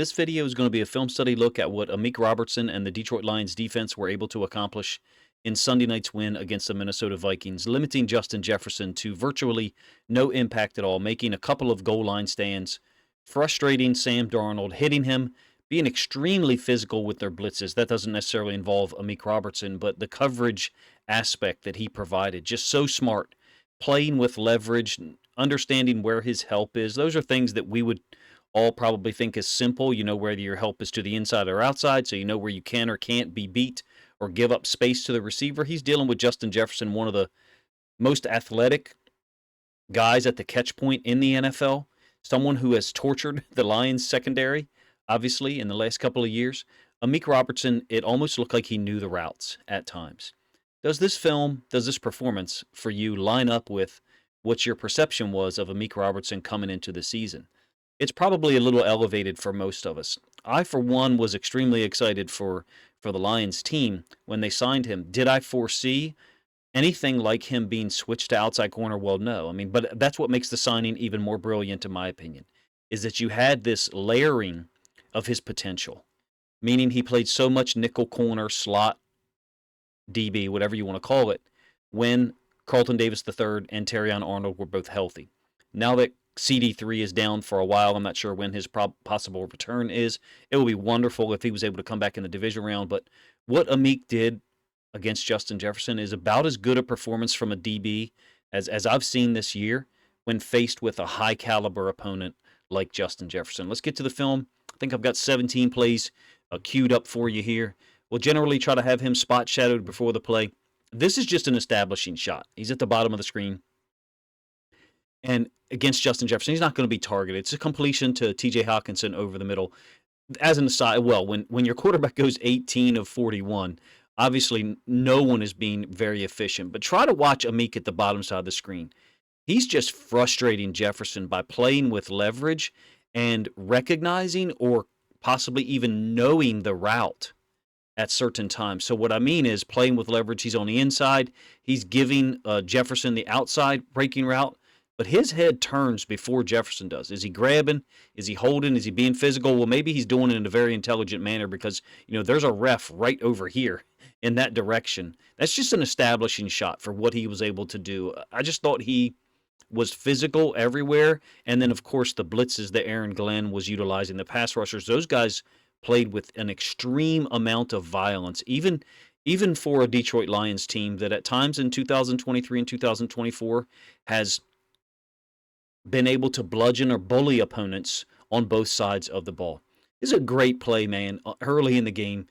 This video is going to be a film study look at what Amik Robertson and the Detroit Lions defense were able to accomplish in Sunday night's win against the Minnesota Vikings, limiting Justin Jefferson to virtually no impact at all, making a couple of goal line stands, frustrating Sam Darnold, hitting him, being extremely physical with their blitzes. That doesn't necessarily involve Amik Robertson, but the coverage aspect that he provided, just so smart, playing with leverage, understanding where his help is. Those are things that we would all probably think is simple, whether your help is to the inside or outside, so you know where you can or can't be beat or give up space to the receiver. He's dealing with Justin Jefferson, one of the most athletic guys at the catch point in the NFL, someone who has tortured the Lions secondary, obviously, in the last couple of years. Amik Robertson, it almost looked like he knew the routes at times. Does this performance for you line up with what your perception was of Amik Robertson coming into the season? It's probably a little elevated for most of us. I, for one, was extremely excited for the Lions team when they signed him. Did I foresee anything like him being switched to outside corner? Well, no. But that's what makes the signing even more brilliant, in my opinion, is that you had this layering of his potential, meaning he played so much nickel corner, slot, DB, whatever you want to call it, when Carlton Davis III and Terrion Arnold were both healthy. Now that CD3 is down for a while, I'm not sure when his possible return is. It would be wonderful if he was able to come back in the division round, but what Amik did against Justin Jefferson is about as good a performance from a DB as I've seen this year when faced with a high-caliber opponent like Justin Jefferson. Let's get to the film. I think I've got 17 plays queued up for you here. We'll generally try to have him spot shadowed before the play. This is just an establishing shot. He's at the bottom of the screen. And against Justin Jefferson, he's not going to be targeted. It's a completion to T.J. Hockenson over the middle. As an aside, well, when your quarterback goes 18 of 41, obviously no one is being very efficient. But try to watch Amik at the bottom side of the screen. He's just frustrating Jefferson by playing with leverage and recognizing or possibly even knowing the route at certain times. So what I mean is playing with leverage. He's on the inside. He's giving Jefferson the outside breaking route. But his head turns before Jefferson does. Is he grabbing? Is he holding? Is he being physical? Well, maybe he's doing it in a very intelligent manner because, there's a ref right over here in that direction. That's just an establishing shot for what he was able to do. I just thought he was physical everywhere. And then, of course, the blitzes that Aaron Glenn was utilizing, the pass rushers, those guys played with an extreme amount of violence, even for a Detroit Lions team that at times in 2023 and 2024 has been able to bludgeon or bully opponents on both sides of the ball. This is a great play, man, early in the game.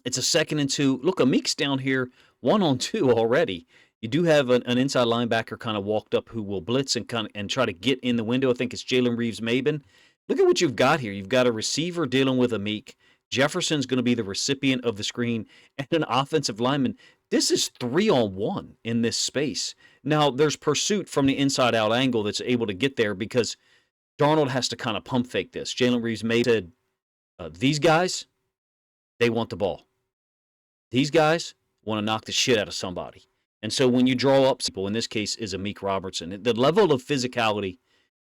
It's a 2nd and 2. Look, Amik's down here 1-on-2 already. You do have an inside linebacker kind of walked up who will blitz and try to get in the window. I think it's Jalen Reeves-Maben. Look at what you've got here. You've got a receiver dealing with Amik. Jefferson's going to be the recipient of the screen, and an offensive lineman. This is 3-on-1 in this space. Now, there's pursuit from the inside-out angle that's able to get there because Darnold has to kind of pump fake this. Jalen Reeves-Maben said, these guys, they want the ball. These guys want to knock the shit out of somebody. And so when you draw up people, in this case is Amik Robertson, the level of physicality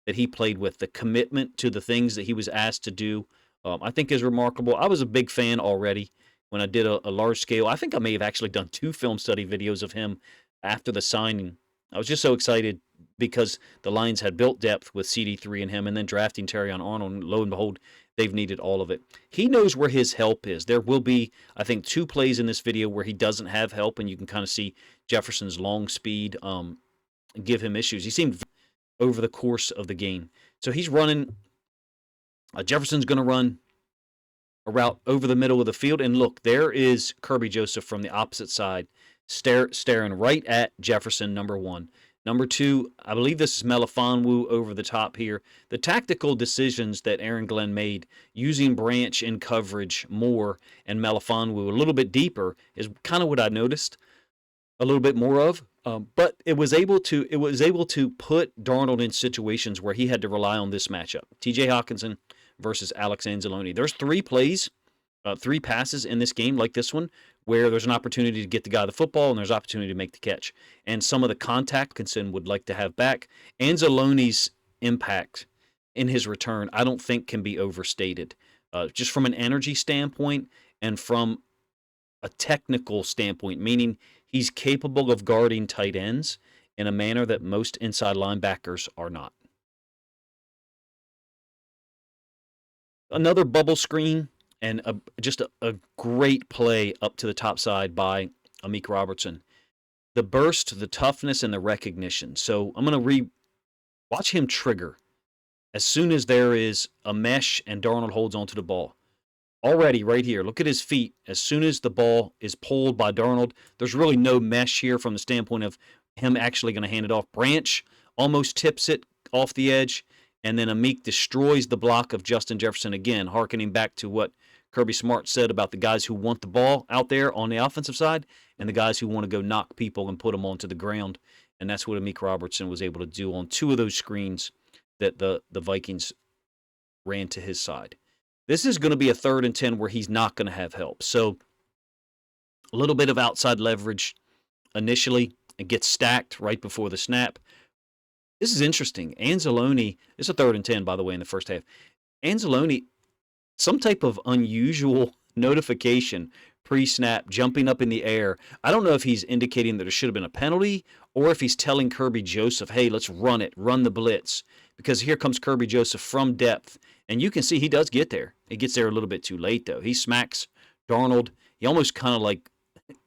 that he played with, the commitment to the things that he was asked to do, I think is remarkable. I was a big fan already when I did a large scale. I think I may have actually done 2 film study videos of him after the signing. I was just so excited because the Lions had built depth with CD3 and him, and then drafting Terrion Arnold, and lo and behold, they've needed all of it. He knows where his help is. There will be, I think, 2 plays in this video where he doesn't have help, and you can kind of see Jefferson's long speed give him issues. He seemed over the course of the game. So he's running. Jefferson's going to run a route over the middle of the field, and look, there is Kirby Joseph from the opposite side, staring right at Jefferson, number 1. Number 2, I believe this is Melifonwu over the top here. The tactical decisions that Aaron Glenn made using Branch in coverage more and Melifonwu a little bit deeper is kind of what I noticed a little bit more of. But it was able to put Darnold in situations where he had to rely on this matchup. T.J. Hockenson versus Alex Anzalone. There's 3 plays, 3 passes in this game like this one, where there's an opportunity to get the guy the football and there's opportunity to make the catch. And some of the contact Hockenson would like to have back. Anzalone's impact in his return, I don't think can be overstated. Just from an energy standpoint and from a technical standpoint, meaning he's capable of guarding tight ends in a manner that most inside linebackers are not. Another bubble screen and just a great play up to the top side by Amik Robertson. The burst, the toughness, and the recognition. So I'm going to watch him trigger as soon as there is a mesh and Darnold holds onto the ball. Already right here, look at his feet. As soon as the ball is pulled by Darnold, there's really no mesh here from the standpoint of him actually going to hand it off. Branch almost tips it off the edge, and then Amik destroys the block of Justin Jefferson again, hearkening back to what Kirby Smart said about the guys who want the ball out there on the offensive side and the guys who want to go knock people and put them onto the ground. And that's what Amik Robertson was able to do on two of those screens that the Vikings ran to his side. This is going to be a 3rd and 10 where he's not going to have help. So a little bit of outside leverage initially. It gets stacked right before the snap. This is interesting. Anzalone, it's a 3rd and 10, by the way, in the first half. Anzalone, some type of unusual notification pre-snap, jumping up in the air. I don't know if he's indicating that there should have been a penalty or if he's telling Kirby Joseph, hey, let's run it, run the blitz. Because here comes Kirby Joseph from depth. And you can see he does get there. He gets there a little bit too late, though. He smacks Darnold. He almost kind of like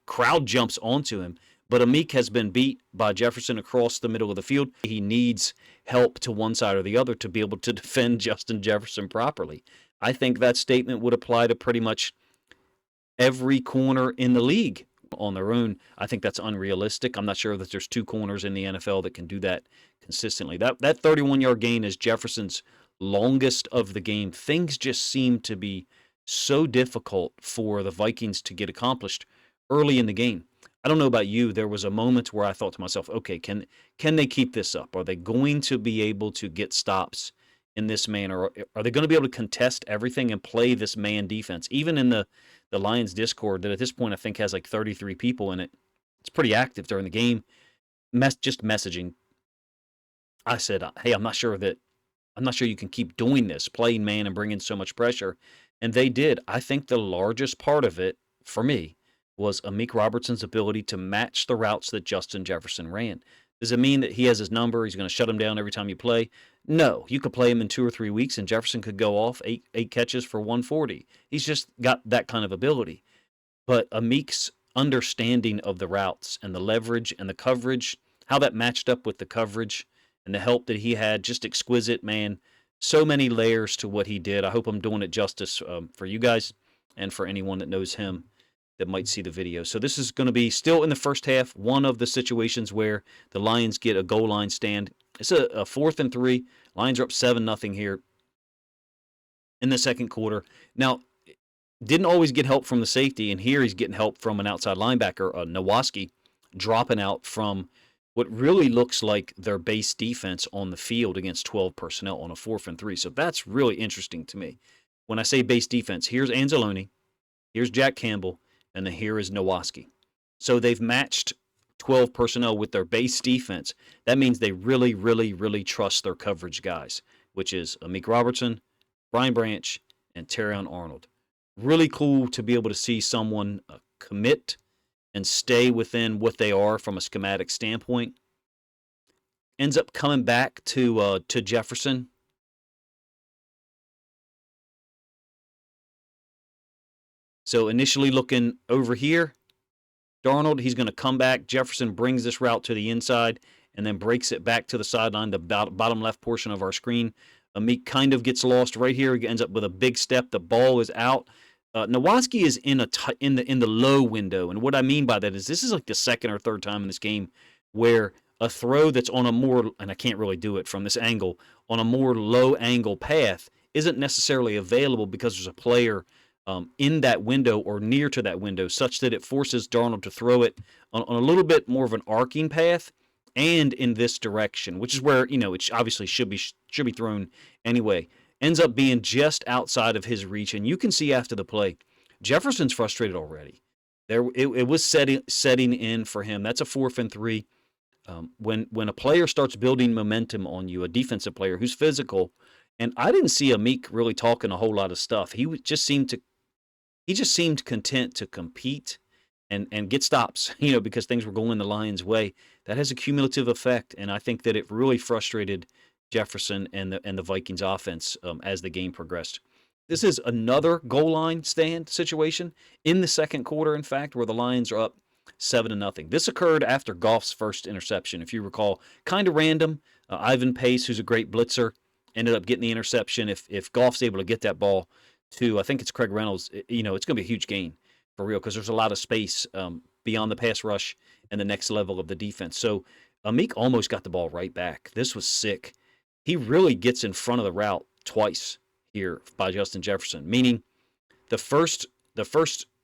crowd jumps onto him. But Amik has been beat by Jefferson across the middle of the field. He needs help to one side or the other to be able to defend Justin Jefferson properly. I think that statement would apply to pretty much every corner in the league on their own. I think that's unrealistic. I'm not sure that there's 2 corners in the NFL that can do that consistently. That 31-yard gain is Jefferson's longest of the game. Things just seem to be so difficult for the Vikings to get accomplished early in the game. I don't know about you. There was a moment where I thought to myself, okay, can they keep this up? Are they going to be able to get stops in this manner? Are they going to be able to contest everything and play this man defense? Even in the Lions Discord that at this point I think has like 33 people in it. It's pretty active during the game. Just messaging. I said, hey, I'm not sure you can keep doing this, playing man and bringing so much pressure. And they did. I think the largest part of it, for me, was Amik Robertson's ability to match the routes that Justin Jefferson ran. Does it mean that he has his number, he's going to shut him down every time you play? No. You could play him in 2 or 3 weeks, and Jefferson could go off 8 catches for 140. He's just got that kind of ability. But Amik's understanding of the routes and the leverage and the coverage, how that matched up with the coverage, and the help that he had, just exquisite, man. So many layers to what he did. I hope I'm doing it justice for you guys and for anyone that knows him that might see the video. So this is going to be still in the first half, one of the situations where the Lions get a goal line stand. It's a 4th and 3. Lions are up 7-0 here in the second quarter. Now, didn't always get help from the safety, and here he's getting help from an outside linebacker, Nowaski, dropping out from what really looks like their base defense on the field against 12 personnel on a 4th and 3. So that's really interesting to me. When I say base defense, here's Anzalone, here's Jack Campbell, and then here is Nowaski. So they've matched 12 personnel with their base defense. That means they really, really, really trust their coverage guys, which is Amik Robertson, Brian Branch, and Terrion Arnold. Really cool to be able to see someone commit and stay within what they are from a schematic standpoint. Ends up coming back to Jefferson. So initially looking over here, Darnold, he's going to come back. Jefferson brings this route to the inside and then breaks it back to the sideline, the bottom left portion of our screen. Amik kind of gets lost right here. He ends up with a big step. The ball is out. Nowaski is in the low window, and what I mean by that is this is like the 2nd or 3rd time in this game where a throw that's on a more, and I can't really do it from this angle, on a more low angle path isn't necessarily available because there's a player in that window or near to that window, such that it forces Darnold to throw it on a little bit more of an arcing path and in this direction, which is where it obviously should be thrown anyway. Ends up being just outside of his reach, and you can see after the play, Jefferson's frustrated already. It was setting in for him. That's a 4th and 3. When a player starts building momentum on you, a defensive player who's physical, And I didn't see Amik really talking a whole lot of stuff. He just seemed content to compete and get stops, because things were going the Lions' way. That has a cumulative effect, and I think that it really frustrated Jefferson and the Vikings offense as the game progressed. This is another goal line stand situation in the second quarter, in fact, where the Lions are up 7-0. This occurred after Goff's first interception, if you recall. Kind of random. Ivan Pace, who's a great blitzer, ended up getting the interception. If Goff's able to get that ball to, I think it's Craig Reynolds, it's going to be a huge gain for real because there's a lot of space beyond the pass rush and the next level of the defense. So Amik almost got the ball right back. This was sick. He really gets in front of the route twice here by Justin Jefferson, meaning the first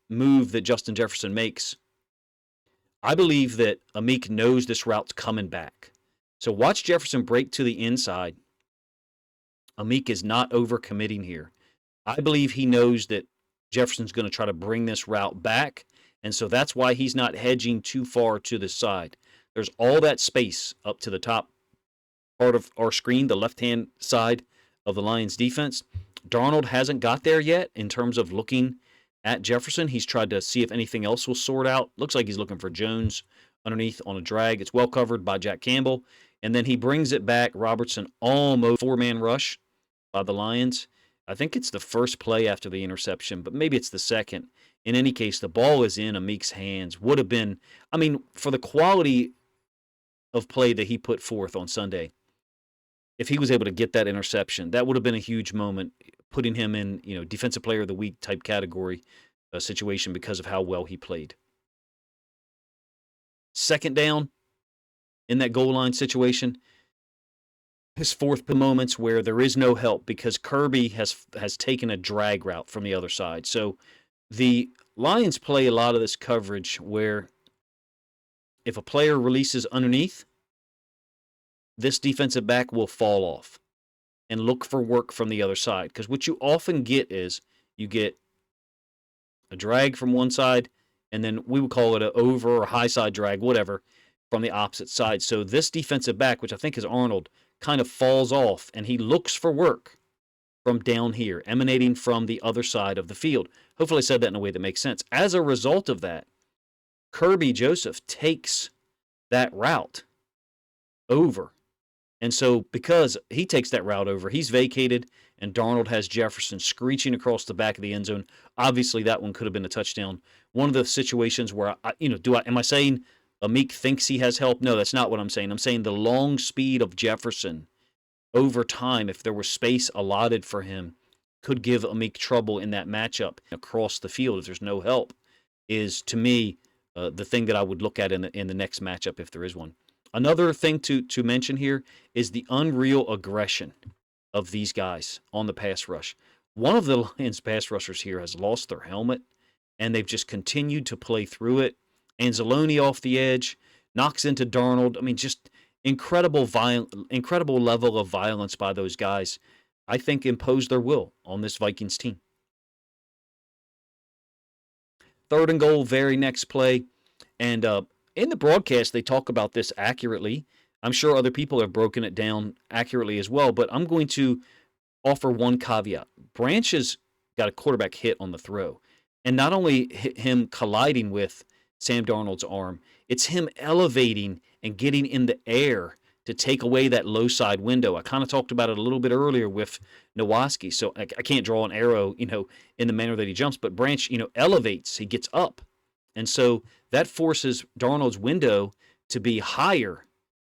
move that Justin Jefferson makes, I believe that Amik knows this route's coming back. So watch Jefferson break to the inside. Amik is not overcommitting here. I believe he knows that Jefferson's going to try to bring this route back, and so that's why he's not hedging too far to the side. There's all that space up to the top part of our screen, the left-hand side of the Lions defense. Darnold hasn't got there yet in terms of looking at Jefferson. He's tried to see if anything else will sort out. Looks like he's looking for Jones underneath on a drag. It's well covered by Jack Campbell. And then he brings it back. Robertson almost four-man rush by the Lions. I think it's the first play after the interception, but maybe it's the second. In any case, the ball is in Amik's hands. Would have been, for the quality of play that he put forth on Sunday, if he was able to get that interception, that would have been a huge moment, putting him in, Defensive Player of the Week type category situation because of how well he played. Second down in that goal line situation, his fourth moments where there is no help because Kirby has taken a drag route from the other side. So the Lions play a lot of this coverage where if a player releases underneath, this defensive back will fall off and look for work from the other side. Because what you often get is you get a drag from one side, and then we would call it an over or high side drag, whatever, from the opposite side. So this defensive back, which I think is Arnold, kind of falls off, and he looks for work from down here, emanating from the other side of the field. Hopefully I said that in a way that makes sense. As a result of that, Kirby Joseph takes that route over. And so because he takes that route over, he's vacated, and Darnold has Jefferson screeching across the back of the end zone. Obviously, that one could have been a touchdown. One of the situations where, am I saying Amik thinks he has help? No, that's not what I'm saying. I'm saying the long speed of Jefferson over time, if there was space allotted for him, could give Amik trouble in that matchup across the field if there's no help, is, to me, the thing that I would look at in the next matchup if there is one. Another thing to mention here is the unreal aggression of these guys on the pass rush. One of the Lions pass rushers here has lost their helmet, and they've just continued to play through it. Anzalone off the edge, knocks into Darnold. Just incredible level of violence by those guys. I think imposed their will on this Vikings team. Third and goal, very next play. And in the broadcast, they talk about this accurately. I'm sure other people have broken it down accurately as well, but I'm going to offer one caveat. Branch has got a quarterback hit on the throw, and not only him colliding with Sam Darnold's arm, it's him elevating and getting in the air to take away that low side window. I kind of talked about it a little bit earlier with Nowaski, so I can't draw an arrow, in the manner that he jumps, but Branch, elevates, he gets up. And so that forces Darnold's window to be higher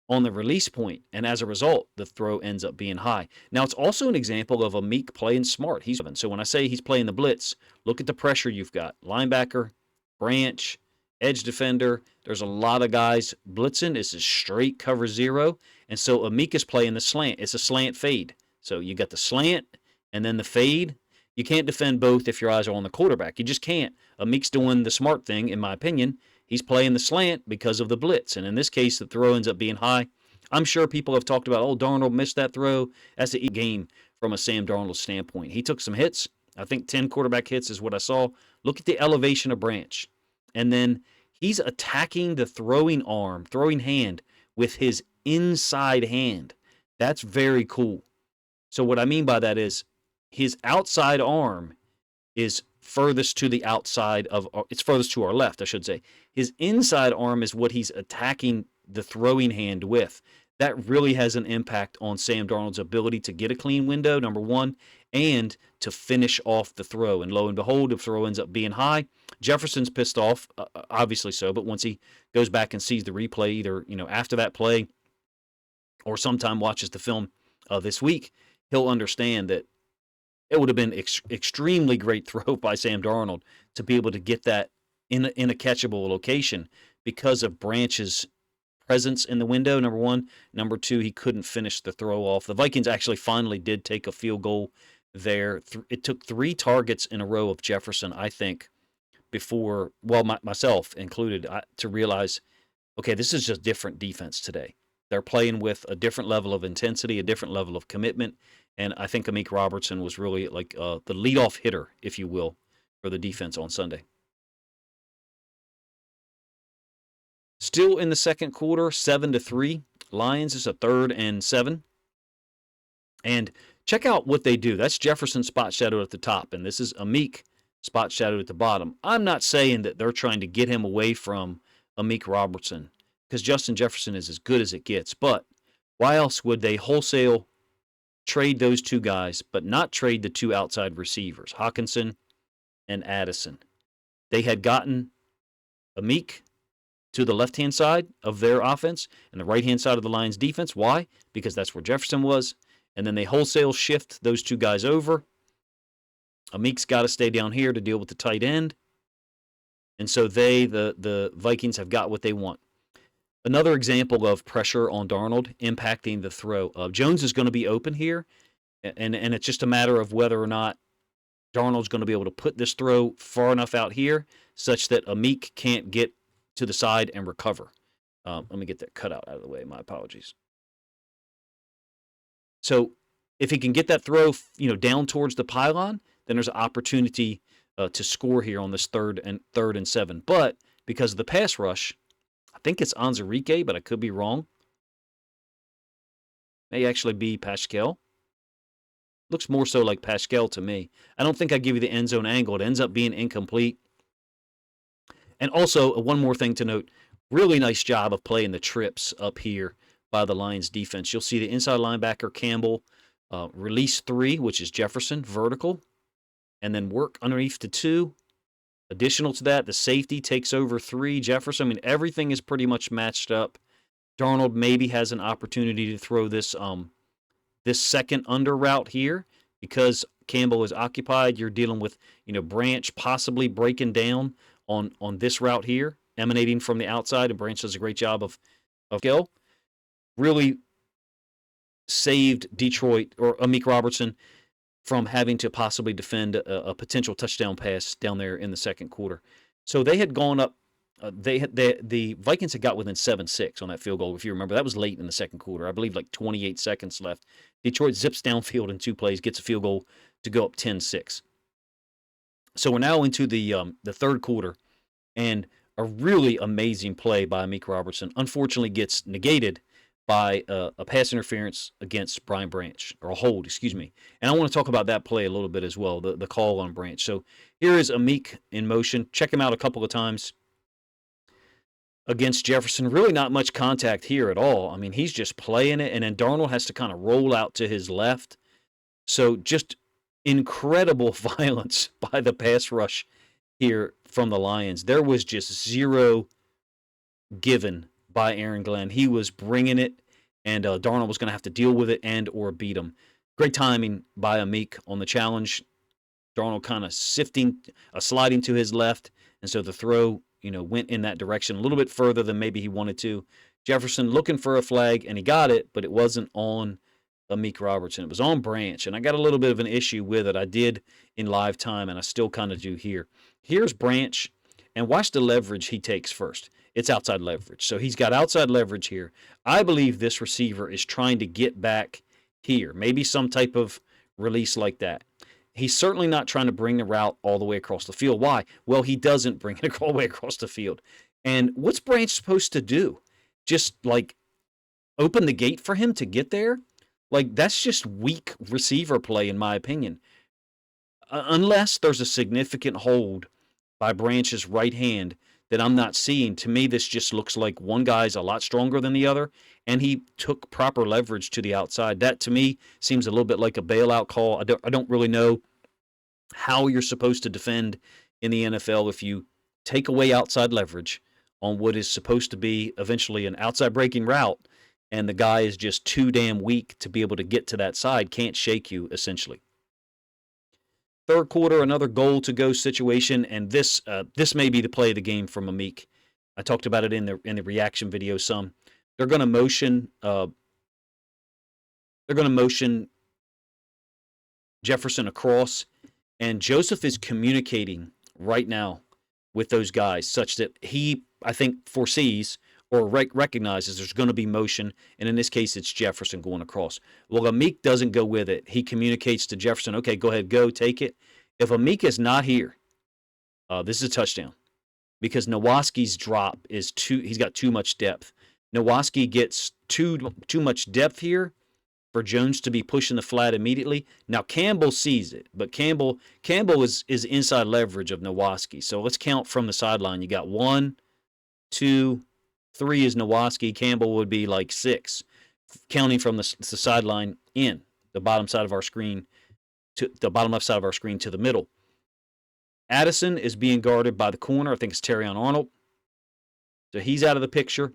on the release point, and as a result, the throw ends up being high. Now, it's also an example of Amik playing smart. So when I say he's playing the blitz, look at the pressure you've got. Linebacker, Branch, edge defender. There's a lot of guys blitzing. This is straight cover zero, and so Amik is playing the slant. It's a slant fade. So you got the slant and then the fade. You can't defend both if your eyes are on the quarterback. You just can't. Amik's doing the smart thing, in my opinion. He's playing the slant because of the blitz. And in this case, the throw ends up being high. I'm sure people have talked about, Darnold missed that throw. That's the game from a Sam Darnold standpoint. He took some hits. I think 10 quarterback hits is what I saw. Look at the elevation of Branch. And then he's attacking the throwing hand with his inside hand. That's very cool. So what I mean by that is his outside arm is furthest to the outside of, it's furthest to our left, I should say. His inside arm is what he's attacking the throwing hand with. That really has an impact on Sam Darnold's ability to get a clean window, number one, and to finish off the throw. And lo and behold, the throw ends up being high. Jefferson's pissed off, obviously so, but once he goes back and sees the replay, either after that play or sometime watches the film this week, he'll understand that it would have been extremely great throw by Sam Darnold to be able to get that in a catchable location because of Branch's presence in the window, number one. Number two, he couldn't finish the throw off. The Vikings actually finally did take a field goal there. It took 3 targets in a row of Jefferson, I think, before, well, myself included, to realize, okay, this is just different defense today. They're playing with a different level of intensity, a different level of commitment, and I think Amik Robertson was really like the leadoff hitter, if you will, for the defense on Sunday. Still in the second quarter, 7-3. Lions is a 3rd and 7. And check out what they do. That's Jefferson spot shadowed at the top, and this is Amik spot shadowed at the bottom. I'm not saying that they're trying to get him away from Amik Robertson, because Justin Jefferson is as good as it gets. But why else would they wholesale trade those 2 guys, but not trade the 2 outside receivers, Hockenson and Addison? They had gotten Amik to the left-hand side of their offense and the right-hand side of the Lions' defense. Why? Because that's where Jefferson was. And then they wholesale shift those 2 guys over. Amik's got to stay down here to deal with the tight end. And so the Vikings have got what they want. Another example of pressure on Darnold impacting the throw. Jones is going to be open here, and it's just a matter of whether or not Darnold's going to be able to put this throw far enough out here such that Amik can't get to the side and recover. Let me get that cutout out of the way. My apologies. So if he can get that throw, down towards the pylon, then there's an opportunity to score here on this 3rd and 7. But because of the pass rush, I think it's Anzarike, but I could be wrong. May actually be Pascal. Looks more so like Pascal to me. I don't think I give you the end zone angle. It ends up being incomplete. And also, one more thing to note, really nice job of playing the trips up here by the Lions defense. You'll see the inside linebacker, Campbell, release 3, which is Jefferson, vertical, and then work underneath to 2. Additional to that, the safety takes over 3, Jefferson. I mean, everything is pretty much matched up. Darnold maybe has an opportunity to throw this this second under route here because Campbell is occupied. You're dealing with, Branch possibly breaking down on this route here, emanating from the outside, and Branch does a great job of skill. Really saved Detroit or Amik Robertson from having to possibly defend a potential touchdown pass down there in the second quarter. So they had gone up. The Vikings had got within 7-6 on that field goal. If you remember, that was late in the second quarter. I believe like 28 seconds left. Detroit zips downfield in 2 plays, gets a field goal to go up 10-6. So we're now into the third quarter, and a really amazing play by Amik Robertson unfortunately gets negated by a pass interference against Brian Branch, or a hold, excuse me. And I want to talk about that play a little bit as well, the call on Branch. So here is Amik in motion. Check him out a couple of times against Jefferson. Really not much contact here at all. I mean, he's just playing it, and then Darnold has to kind of roll out to his left. So just incredible violence by the pass rush here from the Lions. There was just zero given by Aaron Glenn. He was bringing it, and Darnold was going to have to deal with it and or beat him. Great timing by Amik on the challenge. Darnold kind of sliding to his left, and so the throw, went in that direction a little bit further than maybe he wanted to. Jefferson looking for a flag, and he got it, but it wasn't on Amik Robertson. It was on Branch, and I got a little bit of an issue with it. I did in live time, and I still kind of do here. Here's Branch, and watch the leverage he takes first. It's outside leverage. So he's got outside leverage here. I believe this receiver is trying to get back here. Maybe some type of release like that. He's certainly not trying to bring the route all the way across the field. Why? Well, he doesn't bring it all the way across the field. And what's Branch supposed to do? Just like open the gate for him to get there? Like, that's just weak receiver play, in my opinion. Unless there's a significant hold by Branch's right hand that I'm not seeing. To me, this just looks like one guy's a lot stronger than the other, and he took proper leverage to the outside. That, to me, seems a little bit like a bailout call. I don't really know how you're supposed to defend in the NFL if you take away outside leverage on what is supposed to be eventually an outside breaking route, and the guy is just too damn weak to be able to get to that side, can't shake you, essentially. Third quarter, another goal to go situation, and this may be the play of the game from Amik. I talked about it in the reaction video some. They're going to motion. They're going to motion Jefferson across, and Joseph is communicating right now with those guys such that he, I think, foresees or recognizes there's going to be motion, and in this case, it's Jefferson going across. Well, Amik doesn't go with it. He communicates to Jefferson, okay, go ahead, go, take it. If Amik is not here, this is a touchdown because Nowaski's drop is he's got too much depth. Nowaski gets too much depth here for Jones to be pushing the flat immediately. Now Campbell sees it, but Campbell is inside leverage of Nowaski. So let's count from the sideline. You got 1, 2, 3 is Nowaski. Campbell would be like 6, counting from the sideline in the bottom side of our screen to the bottom left side of our screen to the middle. Addison is being guarded by the corner. I think it's Terrion Arnold. So he's out of the picture.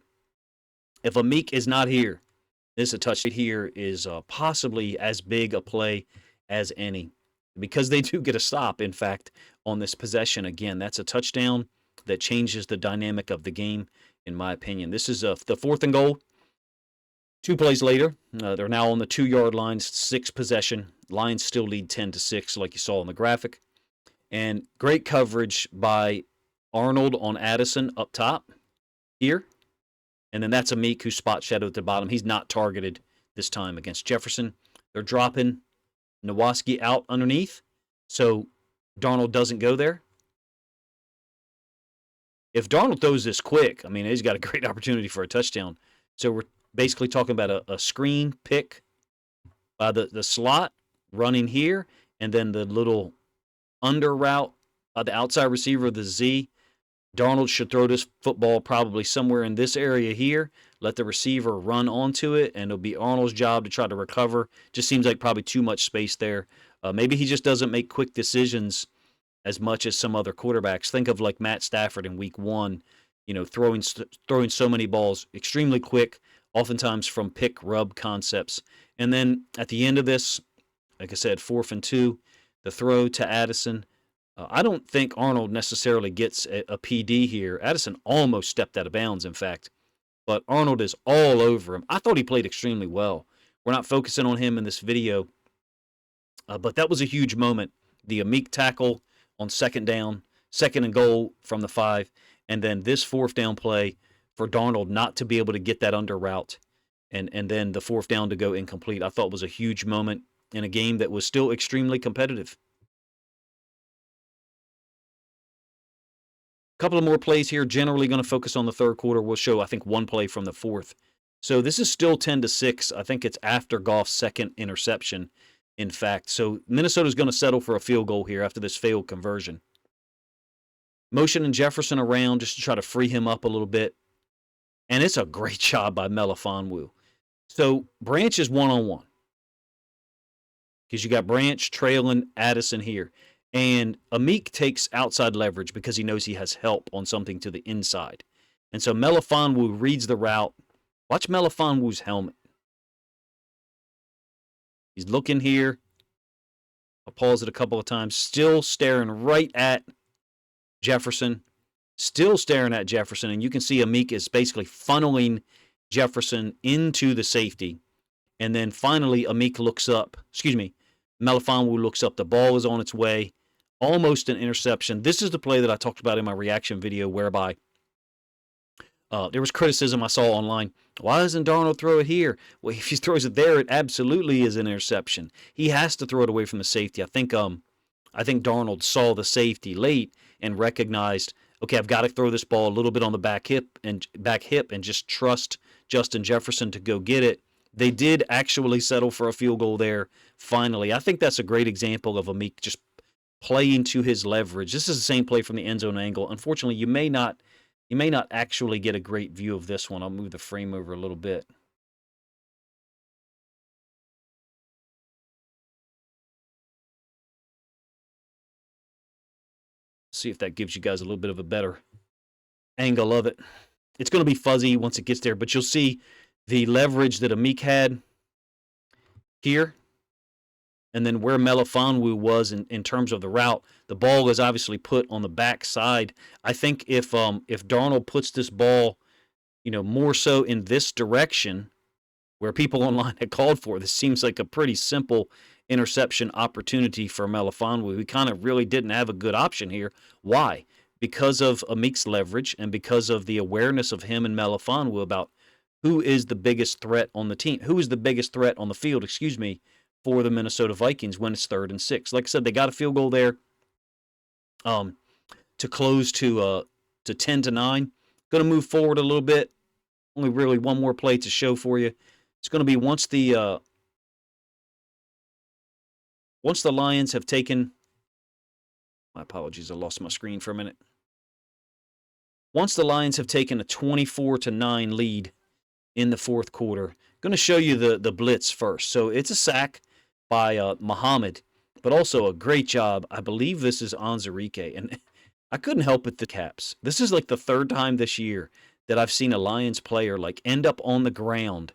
If Amik is not here, this a touch here is possibly as big a play as any because they do get a stop, in fact, on this possession. Again, that's a touchdown that changes the dynamic of the game, in my opinion. This is the 4th and goal. 2 plays later, they're now on the 2-yard line, 6 possession. Lions still lead 10-6, like you saw in the graphic. And great coverage by Arnold on Addison up top here. And then that's Amik who's spot shadowed at the bottom. He's not targeted this time against Jefferson. They're dropping Nowaski out underneath, so Darnold doesn't go there. If Darnold throws this quick, I mean, he's got a great opportunity for a touchdown. So we're basically talking about a screen pick by the slot running here, and then the little under route by the outside receiver, the Z. Darnold should throw this football probably somewhere in this area here, let the receiver run onto it, and it'll be Arnold's job to try to recover. Just seems like probably too much space there. Maybe he just doesn't make quick decisions as much as some other quarterbacks. Think of like Matt Stafford in week 1, throwing so many balls extremely quick, oftentimes from pick rub concepts. And then at the end of this, like I said, 4th and 2, the throw to Addison. I don't think Arnold necessarily gets a PD here. Addison almost stepped out of bounds, in fact. But Arnold is all over him. I thought he played extremely well. We're not focusing on him in this video. But that was a huge moment. The Amik tackle on 2nd down, 2nd and goal from the 5. And then this 4th down play for Darnold not to be able to get that under route. And then the 4th down to go incomplete. I thought was a huge moment in a game that was still extremely competitive. Couple of more plays here. Generally going to focus on the 3rd quarter. We'll show, I think, 1 play from the 4th. So this is still 10-6. I think it's after Goff's 2nd interception, in fact. So Minnesota's going to settle for a field goal here after this failed conversion. Motion and Jefferson around just to try to free him up a little bit. And it's a great job by Melifonwu. So Branch is one-on-one. Because you got Branch trailing Addison here. And Amik takes outside leverage because he knows he has help on something to the inside. And so Melifonwu reads the route. Watch Melifonwu's helmet. He's looking here. I'll pause it a couple of times. Still staring right at Jefferson. Still staring at Jefferson. And you can see Amik is basically funneling Jefferson into the safety. And then finally Amik looks up. Melifonwu looks up. The ball is on its way. Almost an interception. This is the play that I talked about in my reaction video whereby there was criticism I saw online. Why doesn't Darnold throw it here? Well, if he throws it there, it absolutely is an interception. He has to throw it away from the safety. I think Darnold saw the safety late and recognized, okay, I've got to throw this ball a little bit on the back hip and just trust Justin Jefferson to go get it. They did actually settle for a field goal there finally. I think that's a great example of Amik just playing to his leverage. This is the same play from the end zone angle. Unfortunately, you may not actually get a great view of this one. I'll move the frame over a little bit. See if that gives you guys a little bit of a better angle of it. It's going to be fuzzy once it gets there, but you'll see the leverage that Amik had here, and then where Melifonwu was in terms of the route. The ball is obviously put on the back side. I think if Darnold puts this ball, more so in this direction, where people online had called for, this seems like a pretty simple interception opportunity for Melifonwu. We kind of really didn't have a good option here. Why? Because of Amik's leverage and because of the awareness of him and Melifonwu about who is the biggest threat on the team, who is the biggest threat on the field, for the Minnesota Vikings when it's 3rd and 6. Like I said, they got a field goal there to close to 10-9. Going to move forward a little bit. Only really one more play to show for you. It's going to be once the Lions have taken. My apologies, I lost my screen for a minute. Once the Lions have taken a 24-9 lead in the 4th quarter, going to show you the blitz first. So it's a sack by Muhammad, but also a great job. I believe this is Onwuzurike, and I couldn't help but the caps. This is like the 3rd time this year that I've seen a Lions player end up on the ground,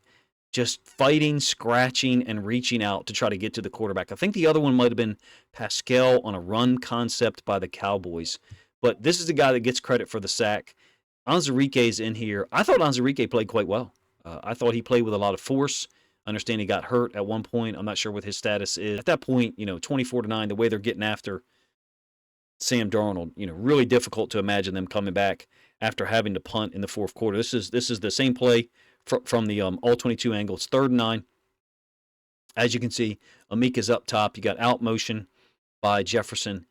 just fighting, scratching, and reaching out to try to get to the quarterback. I think the other one might have been Pascal on a run concept by the Cowboys. But this is the guy that gets credit for the sack. Onwuzurike is in here. I thought Onwuzurike played quite well. I thought he played with a lot of force. I understand he got hurt at one point. I'm not sure what his status is. At that point, 24-9, the way they're getting after Sam Darnold, really difficult to imagine them coming back after having to punt in the 4th quarter. This is the same play from the all-22 angle. It's 3rd and 9. As you can see, Amik is up top. You got out motion by Jefferson,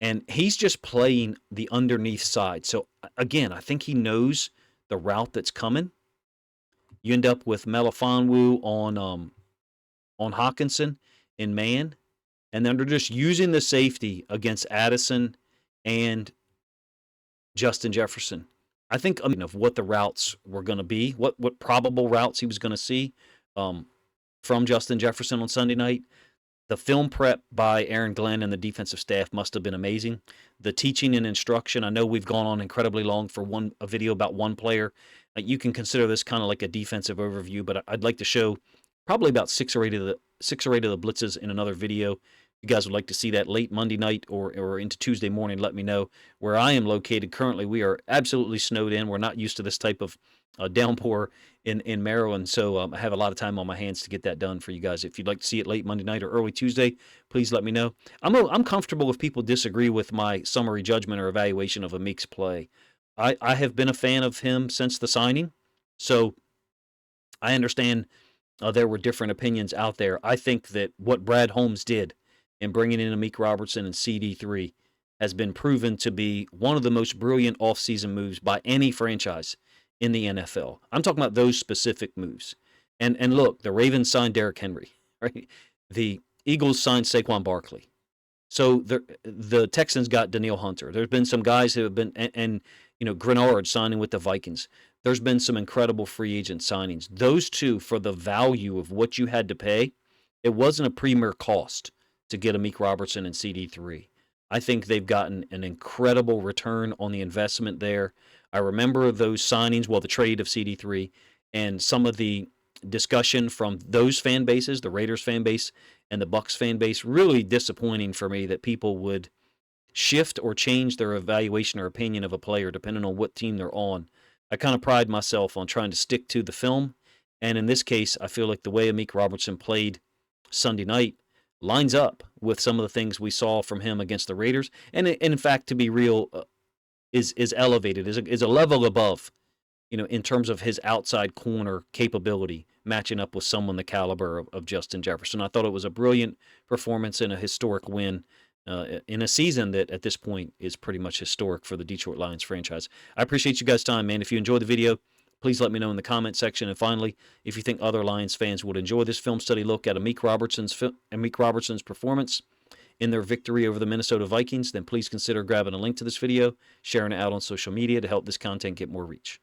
and he's just playing the underneath side. So, again, I think he knows the route that's coming. You end up with Melifonwu on Hockenson in man, and then they're just using the safety against Addison and Justin Jefferson. I think of what the routes were going to be, what probable routes he was going to see from Justin Jefferson on Sunday night. The film prep by Aaron Glenn and the defensive staff must have been amazing. The teaching and instruction, I know we've gone on incredibly long for a video about one player. You can consider this kind of like a defensive overview, but I'd like to show probably about 6 or 8 of the blitzes in another video. If you guys would like to see that late Monday night or into Tuesday morning, let me know. Where I am located currently, we are absolutely snowed in. We're not used to this type of downpour in Maryland, so I have a lot of time on my hands to get that done for you guys. If you'd like to see it late Monday night or early Tuesday, please let me know. I'm comfortable if people disagree with my summary judgment or evaluation of Amik's play. I have been a fan of him since the signing, so I understand there were different opinions out there. I think that what Brad Holmes did in bringing in Amik Robertson and CD3 has been proven to be one of the most brilliant offseason moves by any franchise in the NFL. I'm talking about those specific moves. And look, the Ravens signed Derrick Henry, right? The Eagles signed Saquon Barkley. So the Texans got Danielle Hunter. There's been some guys who have been, and Grenard signing with the Vikings. There's been some incredible free agent signings. Those two, for the value of what you had to pay, it wasn't a premier cost to get Amik Robertson and CD3. I think they've gotten an incredible return on the investment there. I remember those signings, the trade of CD3, and some of the discussion from those fan bases, the Raiders fan base and the Bucs fan base, really disappointing for me that people would shift or change their evaluation or opinion of a player depending on what team they're on. I kind of pride myself on trying to stick to the film, and in this case, I feel like the way Amik Robertson played Sunday night lines up with some of the things we saw from him against the Raiders, and in fact, to be real, is elevated, is a level above, in terms of his outside corner capability, matching up with someone the caliber of Justin Jefferson. I thought it was a brilliant performance and a historic win in a season that at this point is pretty much historic for the Detroit Lions franchise. I appreciate you guys' time, man. If you enjoyed the video, Please let me know in the comment section. And finally, if you think other Lions fans would enjoy this film study look at Amik Robertson's performance in their victory over the Minnesota Vikings, then please consider grabbing a link to this video, sharing it out on social media to help this content get more reach.